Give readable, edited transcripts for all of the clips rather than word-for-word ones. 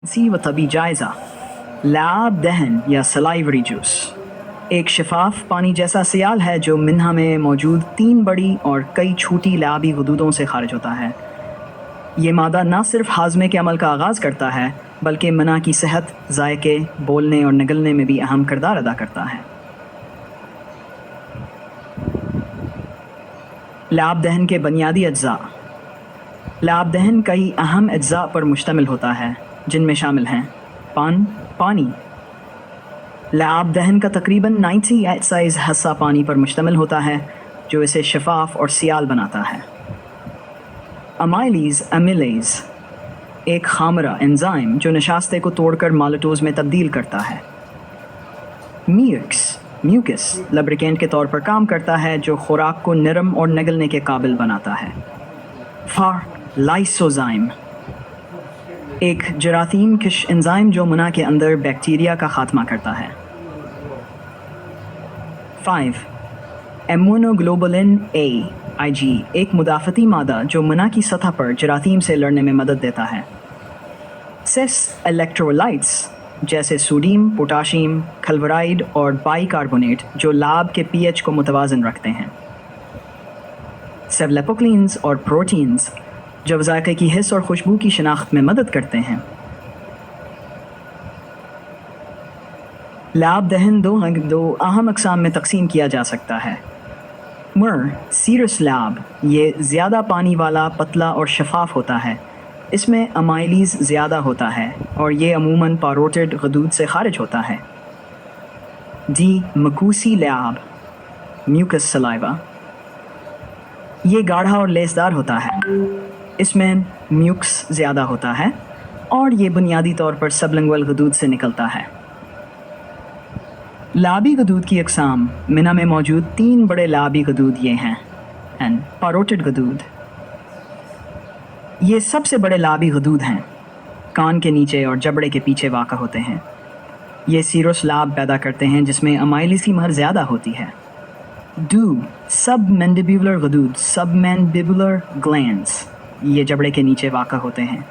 सी व तबी जायज़ा। लैब दहन या सलाइवरी जूस एक शफाफ पानी जैसा सियाल है जो मिन्हा में मौजूद 3 बड़ी और कई छोटी लैबी गदूदों से खारिज होता है। ये मादा न सिर्फ हाजमे के अमल का आगाज़ करता है बल्कि मना की सेहत, जायके, बोलने और निगलने में भी अहम किरदार अदा करता है। लैब दहन के बुनियादी अज्जा। लैब दहन कई अहम अज्जा पर मुश्तमिल होता है जिनमें शामिल हैं पानी। लैब दहन का तकरीबन 98% हिस्सा पानी पर मुश्तमिल होता है जो इसे शफाफ और सियाल बनाता है। अमाइलेज एक खामरा एंजाइम जो नशास्ते को तोड़कर माल्टोज में तब्दील करता है। म्यूकस लब्रिकेंट के तौर पर काम करता है जो खुराक को नरम और निगलने के काबिल बनाता है। लाइसोजाइम एक जरासीम किश एंजाइम जो मुना के अंदर बैक्टीरिया का खात्मा करता है। 5 इम्यूनोग्लोबुलिन ए IG एक मुदाफ़ती मादा जो मुना की सतह पर जरासीम से लड़ने में मदद देता है। 6 इलेक्ट्रोलाइट्स जैसे सोडियम, पोटाशियम, खल्वराइड और बाइकार्बोनेट जो लैब के pH को मुतवाज़न रखते हैं। 7 लिपोक्लीन्स और प्रोटीन्स जो जायके की हिस्स और खुशबू की शनाख्त में मदद करते हैं। लैब दहन दो अहम अक़साम में तकसीम किया जा सकता है। सीरस लैब ये ज़्यादा पानी वाला, पतला और शफाफ होता है। इसमें अमाइलीज़ ज़्यादा होता है और ये अमूमन पारोटिड गदूद से खारिज होता है। मकूसी लैब म्यूकस सलाइवा ये गाढ़ा और लेसदार होता है। इसमें म्यूक्स ज़्यादा होता है और ये बुनियादी तौर पर सबलिंगुअल गदूद से निकलता है। लाबी गदूद की अक़साम मिना में मौजूद 3 बड़े लाबी गदूद ये हैं। पारोटिड गदूद ये सबसे बड़े लाबी गदूद हैं, कान के नीचे और जबड़े के पीछे वाक़ा होते हैं। ये सीरोस लैब पैदा करते हैं जिसमें अमाइलिस की महर ज़्यादा होती है। सबमैंडिबुलर गदूद सबमैंडिबुलर ग्लैंड्स ये जबड़े के नीचे वाक़ा होते हैं।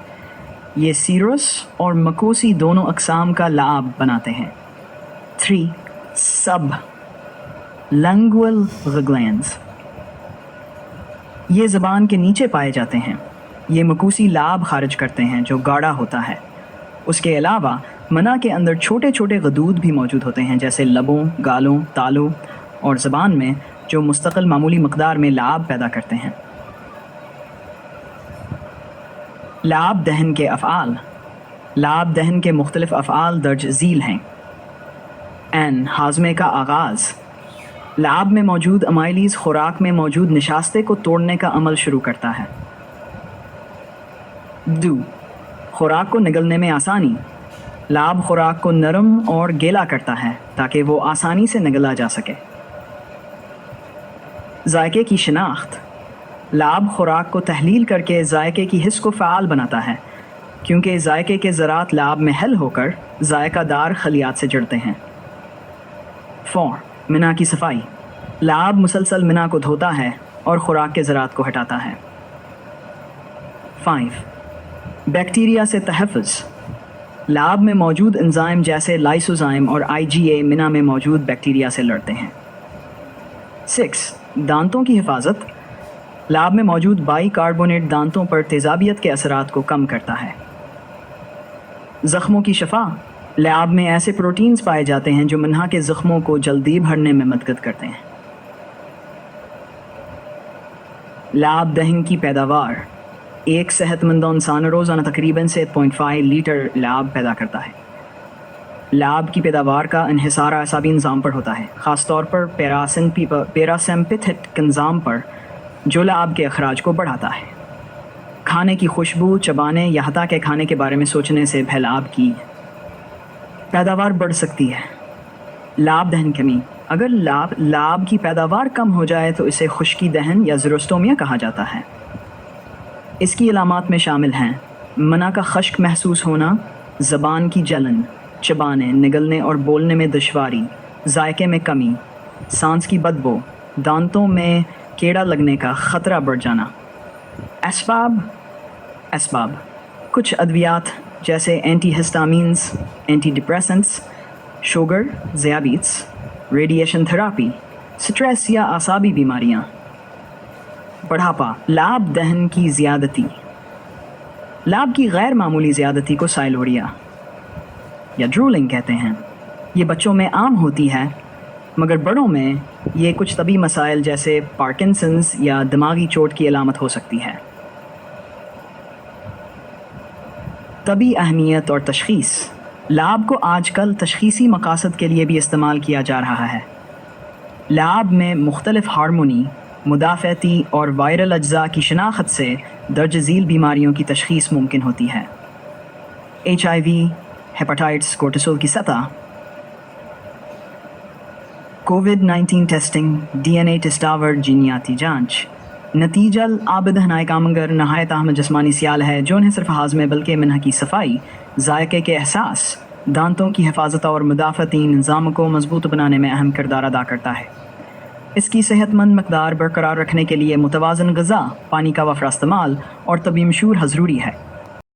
ये सीरोस और मकोसी दोनों अक़साम का लैब बनाते हैं। 3 सब लैंगुअल ग्लैंड्स ये ज़बान के नीचे पाए जाते हैं। ये मकूसी लाब खारिज करते हैं जो गाढ़ा होता है। उसके अलावा मना के अंदर छोटे छोटे गदूद भी मौजूद होते हैं जैसे लबों, गालों, तालों और ज़बान में जो मुस्तकिल मामूली मकदार में लाब पैदा करते हैं। लाब दहन के अफ़आल। लाब दहन के मुख्तलिफ़ अफ़आल दर्ज झील हैं। हाज़मे का आगाज़ लाब में मौजूद अमाइलीज़ खुराक में मौजूद निशास्ते को तोड़ने का अमल शुरू करता है। खुराक को निगलने में आसानी लाब खुराक को नरम और गीला करता है ताकि वो आसानी से निगला जा सके। जायके की शनाख्त लाब खुराक को तहलील करके जायके की हिस्स को फ़ाल बनाता है क्योंकि जायके के ज़रात लाब में हल होकर जायकादार खलियात से जुड़ते हैं। 4 मिना की सफाई लाब मुसलसल मिना को धोता है और खुराक के ज़रात को हटाता है। 5 बैक्टीरिया से तहफ़्फ़ुज़ लाब में मौजूद एंजाइम जैसे लाइसोजाइम और IgA मिना में मौजूद बैक्टीरिया से लड़ते हैं। 6 दांतों की हिफाजत लाब में मौजूद बाइकार्बोनेट दांतों पर तेज़ाबियत के असरात को कम करता है। ज़ख्मों की शफा लैब में ऐसे प्रोटीन्स पाए जाते हैं जो मिन्हा के ज़ख्मों को जल्दी भरने में मदद करते हैं। लैब दहन की पैदावार एक सेहतमंद इंसान रोज़ाना तकरीबन 7.5 लीटर लैब पैदा करता है। लैब की पैदावार का इन्हिसार असाबी निज़ाम पर होता है, ख़ास तौर पर पैरासिम्पैथिक निज़ाम पर जो लैब के अखराज को बढ़ाता है। खाने की खुशबू, चबाने या हता के खाने के बारे में सोचने से लैब की पैदावार बढ़ सकती है। लैब दहन कमी अगर लैब की पैदावार कम हो जाए तो इसे खुश्की दहन या ज़ीरोस्टोमिया कहा जाता है। इसकी अलामात में शामिल हैं मना का खश्क महसूस होना, ज़बान की जलन, चबाने, निगलने और बोलने में दुश्वारी, जायके में कमी, सांस की बदबू, दांतों में कीड़ा लगने का ख़तरा बढ़ जाना। असबाब कुछ अद्वियात جیسے anti histamines, anti depressants, sugar, ذیابیطس، ریڈیشن تھراپی، سٹریس یا اعصابی بیماریاں۔ بڑھاپا، لعاب دہن کی زیادتی، لعاب کی غیر معمولی زیادتی کو سائلوریا یا ڈرولنگ کہتے ہیں۔ یہ بچوں میں عام ہوتی ہے، مگر بڑوں میں یہ کچھ طبی مسائل جیسے پارکنسنز یا دماغی چوٹ کی علامت ہو سکتی ہے۔ طبی اہمیت اور تشخیص، لعاب کو آج کل تشخیصی مقاصد کے لیے بھی استعمال کیا جا رہا ہے۔ لعاب میں مختلف ہارمونی، مدافعتی اور وائرل اجزاء کی شناخت سے درج ذیل بیماریوں کی تشخیص ممکن ہوتی ہے۔ HIV، ہیپاٹائٹس، کورٹیسول کی سطح، کووڈ-19 ٹیسٹنگ، DNA ٹیسٹاور، جینیاتی جانچ۔ نتیجہ العابد ہنائے کامنگر نہایت اہم جسمانی سیال ہے جو نہ صرف ہاضمے بلکہ منہ کی صفائی، ذائقے کے احساس، دانتوں کی حفاظت اور مدافعتی نظام کو مضبوط بنانے میں اہم کردار ادا کرتا ہے۔ اس کی صحت مند مقدار برقرار رکھنے کے لیے متوازن غذا، پانی کا وفرہ استعمال اور طبی مشورہ ضروری ہے۔